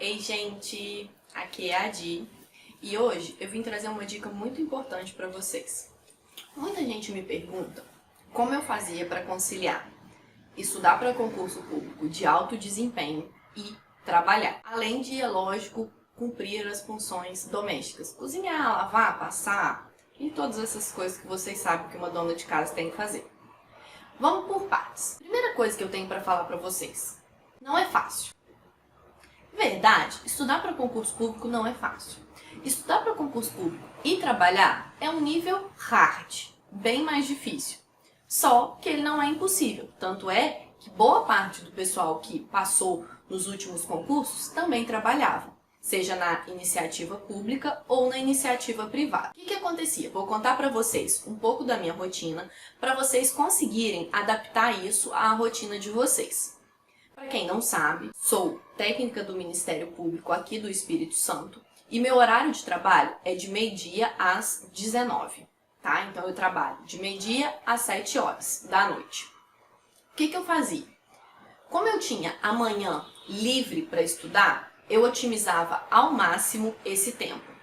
Ei, gente! Aqui é a Di e hoje eu vim trazer uma dica muito importante para vocês. Muita gente me pergunta como eu fazia para conciliar estudar para concurso público de alto desempenho e trabalhar. Além de, é lógico, cumprir as funções domésticas. Cozinhar, lavar, passar e todas essas coisas que vocês sabem que uma dona de casa tem que fazer. Vamos por partes. Primeira coisa que eu tenho para falar para vocês. Não é fácil. Verdade, estudar para concurso público não é fácil. Estudar para concurso público e trabalhar é um nível hard, bem mais difícil. Só que ele não é impossível. Tanto é que boa parte do pessoal que passou nos últimos concursos também trabalhava, seja na iniciativa pública ou na iniciativa privada. O que acontecia? Vou contar para vocês um pouco da minha rotina, para vocês conseguirem adaptar isso à rotina de vocês. Para quem não sabe, sou técnica do Ministério Público aqui do Espírito Santo e meu horário de trabalho é de meio-dia às 19, tá? Então eu trabalho de meio-dia às 7 horas da noite. O que eu fazia? Como eu tinha a manhã livre para estudar, eu otimizava ao máximo esse tempo.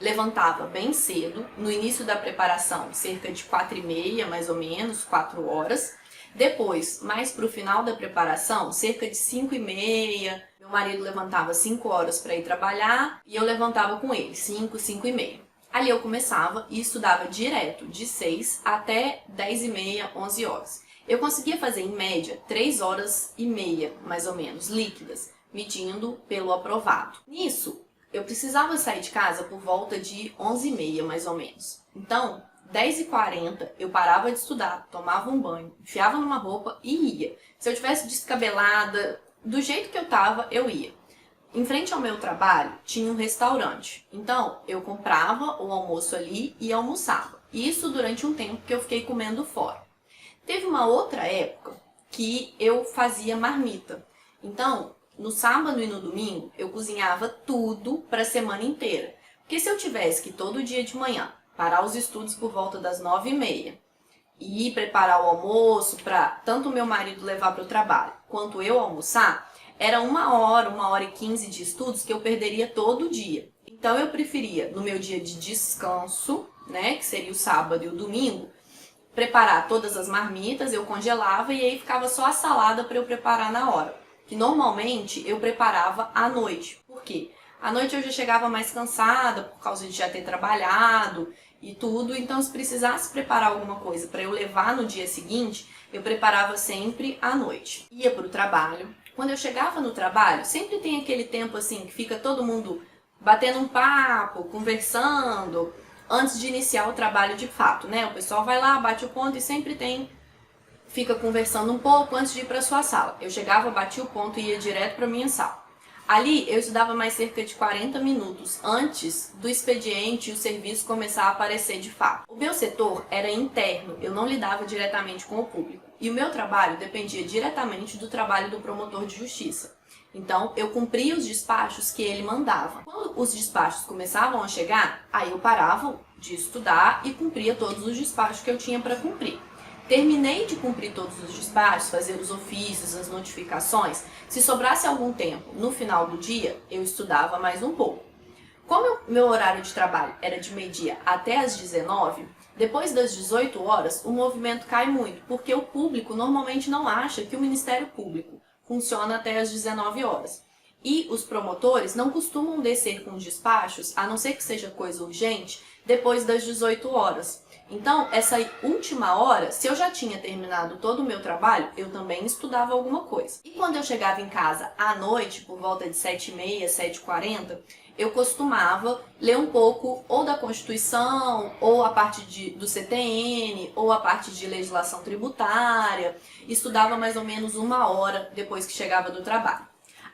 Levantava bem cedo, no início da preparação, cerca de 4h30, mais ou menos, 4 horas. Depois, mais para o final da preparação, cerca de 5h30, meu marido levantava 5 horas para ir trabalhar e eu levantava com ele, 5, 5h30. Ali eu começava e estudava direto, de 6 até 10h30, 11 horas. Eu conseguia fazer, em média, 3 horas e meia, mais ou menos, líquidas, medindo pelo aprovado. Nisso, eu precisava sair de casa por volta de 11h30, mais ou menos. Então, 10h40 eu parava de estudar, tomava um banho, enfiava numa roupa e ia. Se eu tivesse descabelada, do jeito que eu tava, eu ia. Em frente ao meu trabalho, tinha um restaurante. Então, eu comprava o almoço ali e almoçava. Isso durante um tempo que eu fiquei comendo fora. Teve uma outra época que eu fazia marmita. Então, no sábado e no domingo, eu cozinhava tudo para a semana inteira. Porque se eu tivesse que todo dia de manhã parar os estudos por volta das 9h30 e preparar o almoço para tanto o meu marido levar para o trabalho quanto eu almoçar, era 1h, 1h15 de estudos que eu perderia todo dia. Então eu preferia, no meu dia de descanso, né, que seria o sábado e o domingo, preparar todas as marmitas, eu congelava e aí ficava só a salada para eu preparar na hora. Que normalmente eu preparava à noite. Por quê? À noite eu já chegava mais cansada por causa de já ter trabalhado e tudo. Então, se precisasse preparar alguma coisa para eu levar no dia seguinte, eu preparava sempre à noite. Ia para o trabalho. Quando eu chegava no trabalho, sempre tem aquele tempo assim que fica todo mundo batendo um papo, conversando, antes de iniciar o trabalho de fato, né? O pessoal vai lá, bate o ponto e sempre fica conversando um pouco antes de ir para sua sala. Eu chegava, batia o ponto e ia direto para minha sala. Ali eu estudava mais cerca de 40 minutos antes do expediente e o serviço começar a aparecer de fato. O meu setor era interno, eu não lidava diretamente com o público. E o meu trabalho dependia diretamente do trabalho do promotor de justiça. Então, eu cumpria os despachos que ele mandava. Quando os despachos começavam a chegar, aí eu parava de estudar e cumpria todos os despachos que eu tinha para cumprir. Terminei de cumprir todos os despachos, fazer os ofícios, as notificações. Se sobrasse algum tempo no final do dia, eu estudava mais um pouco. Como meu horário de trabalho era de meio-dia até as 19, depois das 18 horas, o movimento cai muito, porque o público normalmente não acha que o Ministério Público funciona até as 19 horas. E os promotores não costumam descer com despachos, a não ser que seja coisa urgente, depois das 18 horas. Então, essa última hora, se eu já tinha terminado todo o meu trabalho, eu também estudava alguma coisa. E quando eu chegava em casa à noite, por volta de 7h30, 7h40, eu costumava ler um pouco ou da Constituição, ou a parte do CTN, ou a parte de legislação tributária. Estudava mais ou menos 1 hora depois que chegava do trabalho.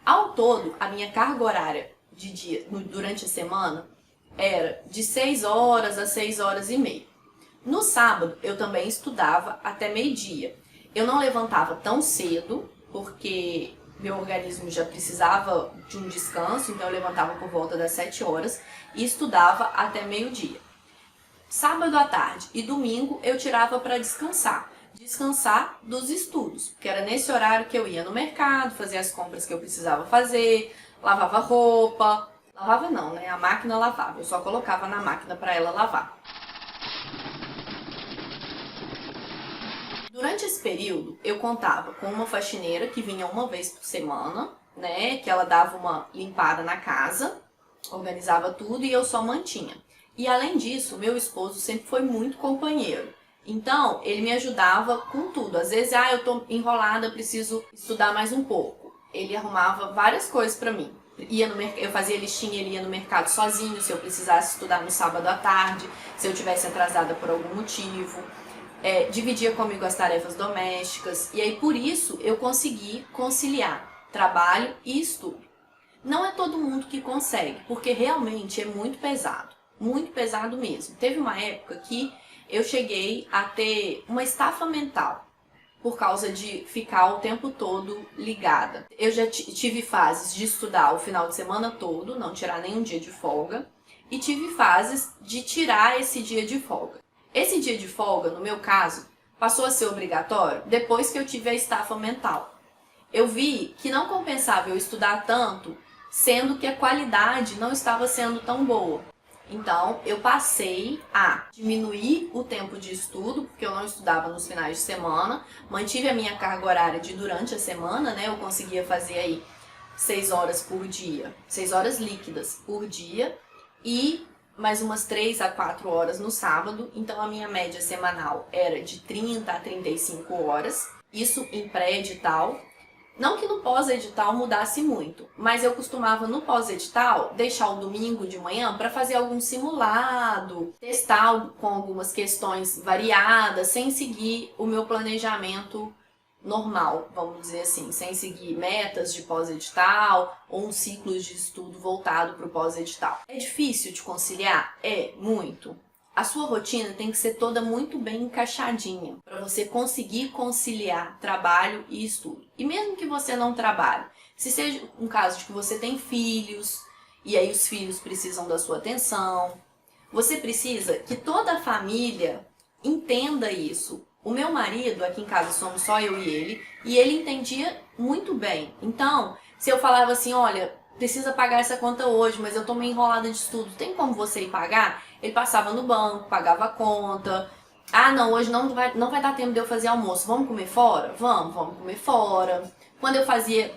Ao todo, a minha carga horária de dia, durante a semana era de 6 horas a 6h30. No sábado, eu também estudava até meio-dia. Eu não levantava tão cedo, porque meu organismo já precisava de um descanso, então eu levantava por volta das 7 horas e estudava até meio-dia. Sábado à tarde e domingo eu tirava para descansar. Descansar dos estudos, porque era nesse horário que eu ia no mercado, fazer as compras que eu precisava fazer, lavava roupa. Lavava não, né? A máquina lavava. Eu só colocava na máquina para ela lavar. Durante esse período, eu contava com uma faxineira que vinha uma vez por semana, né? Que ela dava uma limpada na casa, organizava tudo e eu só mantinha. E além disso, meu esposo sempre foi muito companheiro. Então, ele me ajudava com tudo. Às vezes, eu tô enrolada, preciso estudar mais um pouco. Ele arrumava várias coisas para mim. Eu fazia listinha, ele ia no mercado sozinho, se eu precisasse estudar no sábado à tarde, se eu tivesse atrasada por algum motivo. Dividia comigo as tarefas domésticas. E aí, por isso, eu consegui conciliar trabalho e estudo. Não é todo mundo que consegue, porque realmente é muito pesado mesmo. Teve uma época que eu cheguei a ter uma estafa mental por causa de ficar o tempo todo ligada. Eu já tive fases de estudar o final de semana todo, não tirar nenhum dia de folga, e tive fases de tirar esse dia de folga. Esse dia de folga, no meu caso, passou a ser obrigatório depois que eu tive a estafa mental. Eu vi que não compensava eu estudar tanto, sendo que a qualidade não estava sendo tão boa. Então, eu passei a diminuir o tempo de estudo, porque eu não estudava nos finais de semana, mantive a minha carga horária de durante a semana, né? Eu conseguia fazer aí 6 horas por dia, 6 horas líquidas por dia, e mais umas 3 a 4 horas no sábado. Então, a minha média semanal era de 30 a 35 horas, isso em pré-edital. Não que no pós-edital mudasse muito, mas eu costumava no pós-edital deixar o domingo de manhã para fazer algum simulado, testar com algumas questões variadas, sem seguir o meu planejamento normal, vamos dizer assim, sem seguir metas de pós-edital ou um ciclo de estudo voltado para o pós-edital. É difícil de conciliar? É, muito. A sua rotina tem que ser toda muito bem encaixadinha para você conseguir conciliar trabalho e estudo. E mesmo que você não trabalhe, se seja um caso de que você tem filhos e aí os filhos precisam da sua atenção, você precisa que toda a família entenda isso. O meu marido, aqui em casa somos só eu e ele entendia muito bem. Então, se eu falava assim, olha, precisa pagar essa conta hoje, mas eu tô meio enrolada de estudo, tem como você ir pagar? Ele passava no banco, pagava a conta. Não, hoje não vai dar tempo de eu fazer almoço, vamos comer fora? Vamos comer fora. Quando eu fazia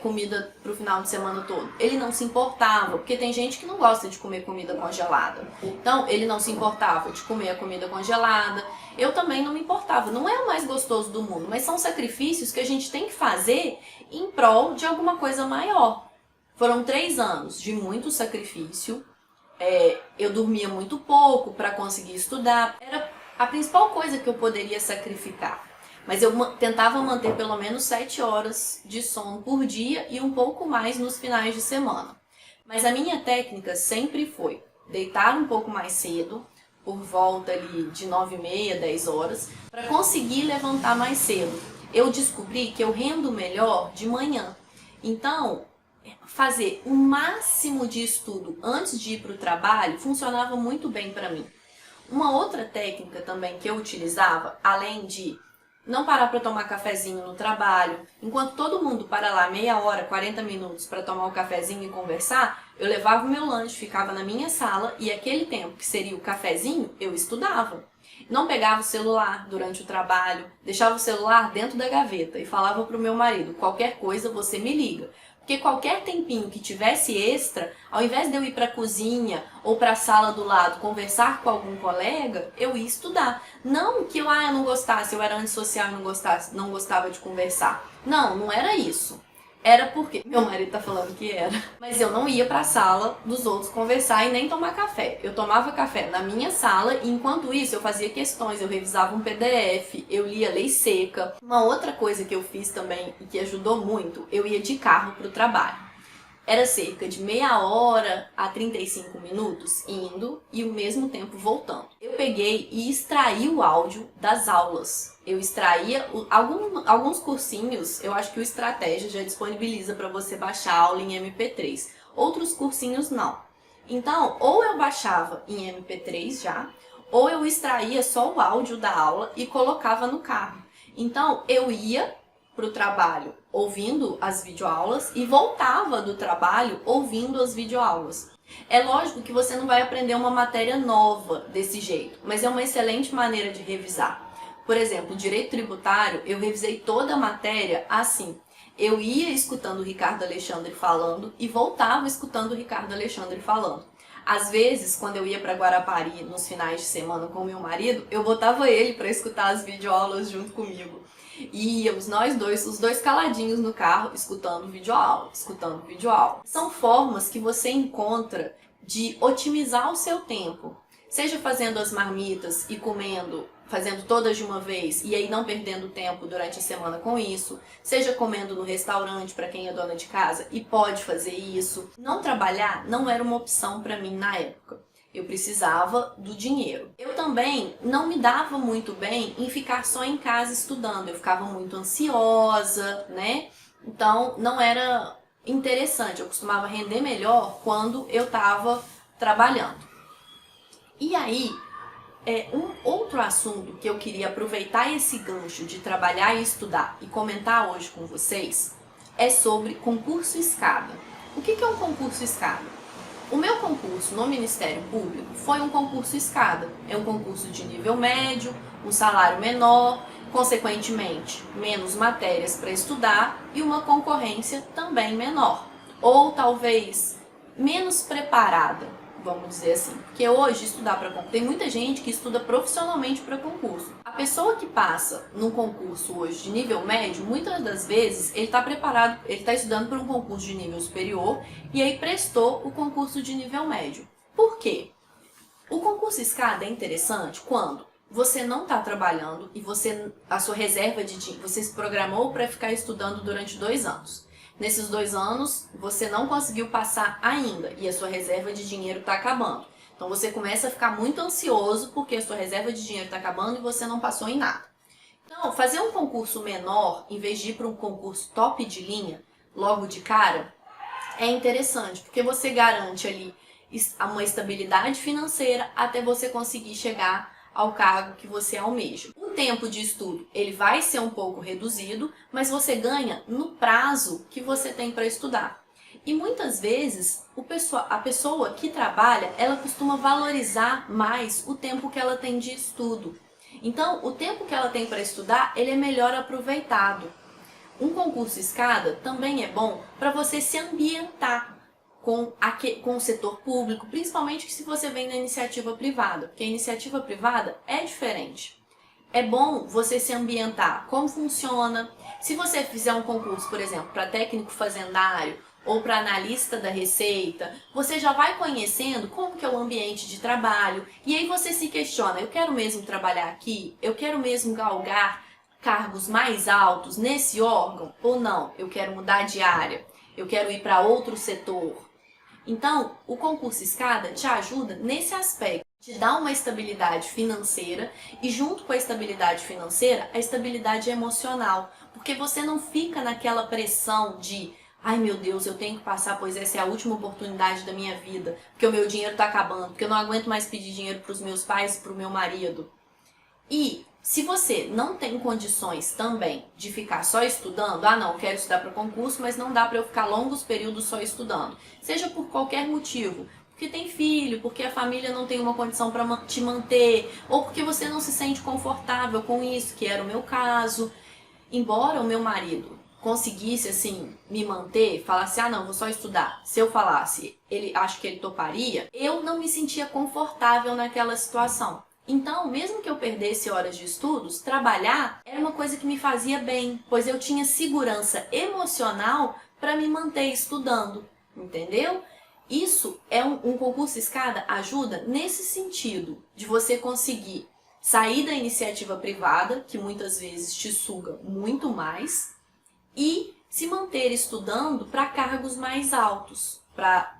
comida pro final de semana todo, ele não se importava, porque tem gente que não gosta de comer comida congelada. Então, ele não se importava de comer a comida congelada. Eu também não me importava. Não é o mais gostoso do mundo, mas são sacrifícios que a gente tem que fazer em prol de alguma coisa maior. Foram 3 anos de muito sacrifício. Eu dormia muito pouco para conseguir estudar. Era a principal coisa que eu poderia sacrificar. Mas eu tentava manter pelo menos 7 horas de sono por dia e um pouco mais nos finais de semana. Mas a minha técnica sempre foi deitar um pouco mais cedo, por volta ali de 9h30, 10 horas, para conseguir levantar mais cedo. Eu descobri que eu rendo melhor de manhã. Então, fazer o máximo de estudo antes de ir para o trabalho funcionava muito bem para mim. Uma outra técnica também que eu utilizava, além de não parar para tomar cafezinho no trabalho, enquanto todo mundo para lá meia hora, 40 minutos para tomar o cafezinho e conversar, eu levava o meu lanche, ficava na minha sala e aquele tempo que seria o cafezinho, eu estudava. Não pegava o celular durante o trabalho, deixava o celular dentro da gaveta e falava para o meu marido, qualquer coisa você me liga. Porque qualquer tempinho que tivesse extra, ao invés de eu ir para a cozinha ou para a sala do lado conversar com algum colega, eu ia estudar. Não que eu não gostasse, eu era antissocial e não gostava de conversar. Não era isso. Era porque meu marido tá falando que era. Mas eu não ia para a sala dos outros conversar e nem tomar café. Eu tomava café na minha sala e enquanto isso eu fazia questões, eu revisava um PDF, eu lia lei seca. Uma outra coisa que eu fiz também e que ajudou muito, eu ia de carro pro trabalho. Era cerca de meia hora a 35 minutos indo e o mesmo tempo voltando. Eu peguei e extraí o áudio das aulas. Eu extraía alguns cursinhos, eu acho que o Estratégia já disponibiliza para você baixar a aula em MP3. Outros cursinhos não. Então, ou eu baixava em MP3 já, ou eu extraía só o áudio da aula e colocava no carro. Então, eu ia para o trabalho ouvindo as videoaulas e voltava do trabalho ouvindo as videoaulas. É lógico que você não vai aprender uma matéria nova desse jeito, mas é uma excelente maneira de revisar. Por exemplo, direito tributário, eu revisei toda a matéria assim. Eu ia escutando o Ricardo Alexandre falando e voltava escutando o Ricardo Alexandre falando. Às vezes, quando eu ia para Guarapari nos finais de semana com meu marido, eu botava ele para escutar as videoaulas junto comigo. E íamos nós dois, os dois caladinhos no carro, escutando videoaula, escutando videoaula. São formas que você encontra de otimizar o seu tempo. Seja fazendo as marmitas e comendo, fazendo todas de uma vez e aí não perdendo tempo durante a semana com isso. Seja comendo no restaurante para quem é dona de casa e pode fazer isso. Não trabalhar não era uma opção para mim na época. Eu precisava do dinheiro. Eu também não me dava muito bem em ficar só em casa estudando. Eu ficava muito ansiosa, né? Então não era interessante. Eu costumava render melhor quando eu estava trabalhando. E aí, um outro assunto que eu queria aproveitar esse gancho de trabalhar e estudar e comentar hoje com vocês é sobre concurso escada. O que é um concurso escada? O meu concurso no Ministério Público foi um concurso escada. É um concurso de nível médio, um salário menor, consequentemente, menos matérias para estudar e uma concorrência também menor. Ou talvez menos preparada, vamos dizer assim. Porque hoje estudar para concurso, tem muita gente que estuda profissionalmente para concurso. A pessoa que passa num concurso hoje de nível médio, muitas das vezes ele está preparado, ele está estudando para um concurso de nível superior e aí prestou o concurso de nível médio. Por quê? O concurso escada é interessante quando você não está trabalhando e a sua reserva de dinheiro, você se programou para ficar estudando durante 2 anos. Nesses 2 anos, você não conseguiu passar ainda e a sua reserva de dinheiro está acabando. Então, você começa a ficar muito ansioso porque a sua reserva de dinheiro está acabando e você não passou em nada. Então, fazer um concurso menor, em vez de ir para um concurso top de linha, logo de cara, é interessante, porque você garante ali uma estabilidade financeira até você conseguir chegar ao cargo que você almeja. O tempo de estudo ele vai ser um pouco reduzido, mas você ganha no prazo que você tem para estudar. E muitas vezes a pessoa que trabalha, ela costuma valorizar mais o tempo que ela tem de estudo. Então, o tempo que ela tem para estudar, ele é melhor aproveitado. Um concurso escada também é bom para você se ambientar com o setor público, principalmente se você vem da iniciativa privada, porque a iniciativa privada é diferente. É bom você se ambientar, como funciona. Se você fizer um concurso, por exemplo, para técnico fazendário ou para analista da receita, você já vai conhecendo como que é o ambiente de trabalho e aí você se questiona, eu quero mesmo trabalhar aqui? Eu quero mesmo galgar cargos mais altos nesse órgão ou não? Eu quero mudar de área, eu quero ir para outro setor. Então, o concurso escada te ajuda nesse aspecto, te dá uma estabilidade financeira e junto com a estabilidade financeira, a estabilidade emocional, porque você não fica naquela pressão de ai meu Deus, eu tenho que passar, pois essa é a última oportunidade da minha vida, porque o meu dinheiro está acabando, porque eu não aguento mais pedir dinheiro para os meus pais e para o meu marido. E se você não tem condições também de ficar só estudando, não, quero estudar para concurso, mas não dá para eu ficar longos períodos só estudando, seja por qualquer motivo, porque tem filho, porque a família não tem uma condição para te manter, ou porque você não se sente confortável com isso, que era o meu caso. Embora o meu marido conseguisse, assim, me manter, falasse, não, vou só estudar. Se eu falasse, acho que ele toparia, eu não me sentia confortável naquela situação. Então, mesmo que eu perdesse horas de estudos, trabalhar era uma coisa que me fazia bem, pois eu tinha segurança emocional para me manter estudando, entendeu? Isso é um concurso escada ajuda nesse sentido, de você conseguir sair da iniciativa privada, que muitas vezes te suga muito mais, e se manter estudando para cargos mais altos, para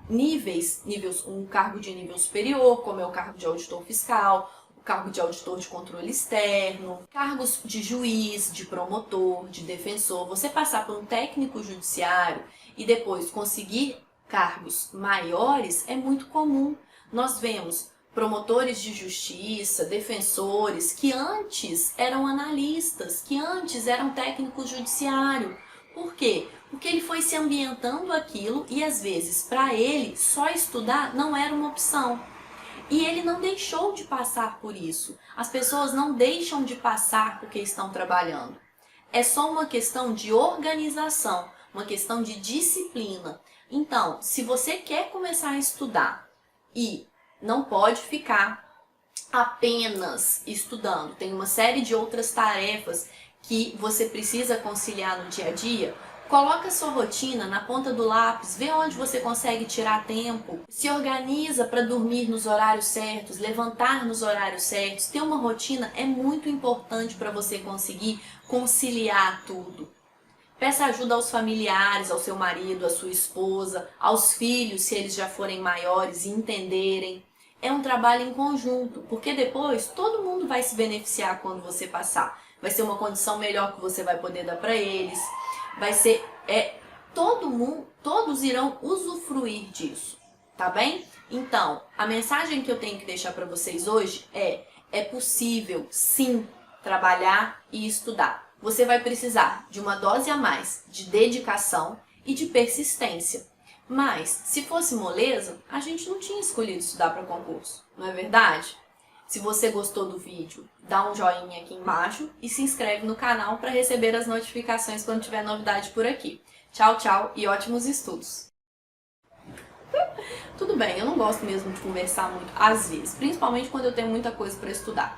um cargo de nível superior, como é o cargo de auditor fiscal, o cargo de auditor de controle externo, cargos de juiz, de promotor, de defensor. Você passar por um técnico judiciário e depois conseguir cargos maiores é muito comum. Nós vemos promotores de justiça, defensores, que antes eram analistas, que antes eram técnicos judiciários. Por quê? Porque ele foi se ambientando aquilo e às vezes para ele só estudar não era uma opção. E ele não deixou de passar por isso. As pessoas não deixam de passar porque estão trabalhando. É só uma questão de organização, uma questão de disciplina. Então, se você quer começar a estudar e não pode ficar apenas estudando, tem uma série de outras tarefas que você precisa conciliar no dia a dia, coloca a sua rotina na ponta do lápis, vê onde você consegue tirar tempo, se organiza para dormir nos horários certos, levantar nos horários certos. Ter uma rotina é muito importante para você conseguir conciliar tudo. Peça ajuda aos familiares, ao seu marido, à sua esposa, aos filhos, se eles já forem maiores e entenderem. É um trabalho em conjunto, porque depois todo mundo vai se beneficiar quando você passar. Vai ser uma condição melhor que você vai poder dar para eles. Vai ser, todos irão usufruir disso, tá bem? Então, a mensagem que eu tenho que deixar para vocês hoje é possível, sim, trabalhar e estudar. Você vai precisar de uma dose a mais de dedicação e de persistência. Mas, se fosse moleza, a gente não tinha escolhido estudar para concurso, não é verdade? Se você gostou do vídeo, dá um joinha aqui embaixo e se inscreve no canal para receber as notificações quando tiver novidade por aqui. Tchau, tchau e ótimos estudos! Tudo bem, eu não gosto mesmo de conversar muito, às vezes, principalmente quando eu tenho muita coisa para estudar.